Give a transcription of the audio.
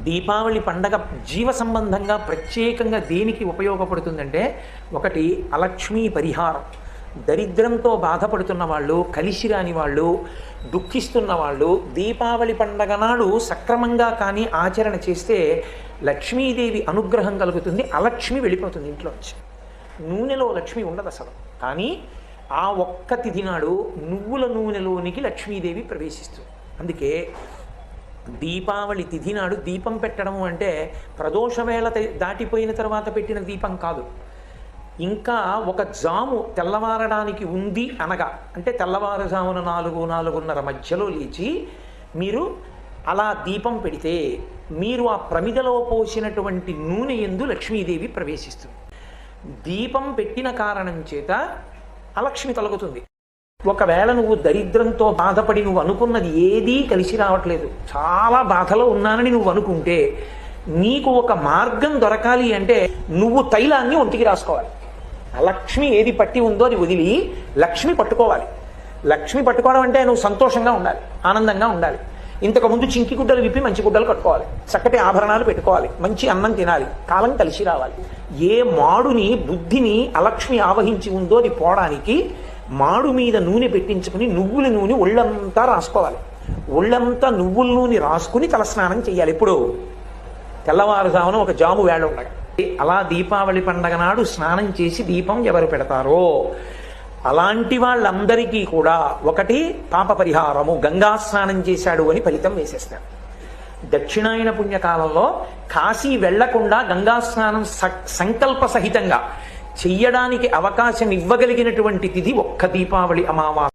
దీపావళి పండగ జీవ సంబంధంగా ప్రత్యేకంగా దేనికి ఉపయోగపడుతుందంటే, ఒకటి అలక్ష్మీ పరిహారం. దరిద్రంతో బాధపడుతున్న వాళ్ళు, కలిసి రాని వాళ్ళు, దుఃఖిస్తున్న వాళ్ళు దీపావళి పండగ నాడు సక్రమంగా కానీ ఆచరణ చేస్తే లక్ష్మీదేవి అనుగ్రహం కలుగుతుంది. అలక్ష్మి వెళ్ళిపోతుంది ఇంట్లోంచి. నూనెలో లక్ష్మి ఉండదు అసలు. కానీ ఆ ఒక్క తిథి నాడు నువ్వుల నూనెలోనికి లక్ష్మీదేవి ప్రవేశిస్తుంది. అందుకే దీపావళి తిథి నాడు దీపం పెట్టడం అంటే ప్రదోష వేళ దాటిపోయిన తర్వాత పెట్టిన దీపం కాదు. ఇంకా ఒక జాము తెల్లవారడానికి ఉంది అనగా, అంటే తెల్లవారుజామున 4-4:30 మధ్యలో లేచి మీరు అలా దీపం పెడితే మీరు ఆ ప్రమిదలో పోసినటువంటి నూనె యందు లక్ష్మీదేవి ప్రవేశిస్తుంది. దీపం పెట్టిన కారణం చేత అలక్ష్మి తొలగుతుంది. ఒకవేళ నువ్వు దరిద్రంతో బాధపడి నువ్వు అనుకున్నది ఏదీ కలిసి రావట్లేదు, చాలా బాధలో ఉన్నానని నువ్వు అనుకుంటే, నీకు ఒక మార్గం దొరకాలి అంటే నువ్వు తైలాన్ని ఒంటికి రాసుకోవాలి. లక్ష్మి ఏది పట్టి ఉందో అది వదిలి లక్ష్మి పట్టుకోవాలి. లక్ష్మి పట్టుకోవడం అంటే నువ్వు సంతోషంగా ఉండాలి, ఆనందంగా ఉండాలి. ఇంతకుముందు చింకి గుడ్డలు విప్పి మంచి గుడ్డలు కట్టుకోవాలి, చక్కటి ఆభరణాలు పెట్టుకోవాలి, మంచి అన్నం తినాలి, కాలం కలిసి రావాలి. ఏ మాడుని బుద్ధిని అలక్ష్మి ఆవహించి ఉందో అది పోవడానికి మాడు మీద నూనె పెట్టించుకుని నువ్వుల నూనె ఒళ్ళంతా రాసుకోవాలి. ఒళ్ళంతా నువ్వుల నూనె రాసుకుని తలస్నానం చేయాలి. ఇప్పుడు తెల్లవారుజామున ఒక జాము వేళ ఉండగా అలా దీపావళి పండగ నాడు స్నానం చేసి దీపం ఎవరు పెడతారో అలాంటి వాళ్ళందరికీ కూడా ఒకటి పాప పరిహారము, గంగా స్నానం చేశాడు అని ఫలితం వేసేస్తారు. దక్షిణాయన పుణ్యకాలంలో కాశీ వెళ్లకుండా గంగా స్నానం సంకల్ప సహితంగా చెయ్యడానికి అవకాశం ఇవ్వగలిగినటువంటి తిథి ఒక్క దీపావళి అమావాస్య.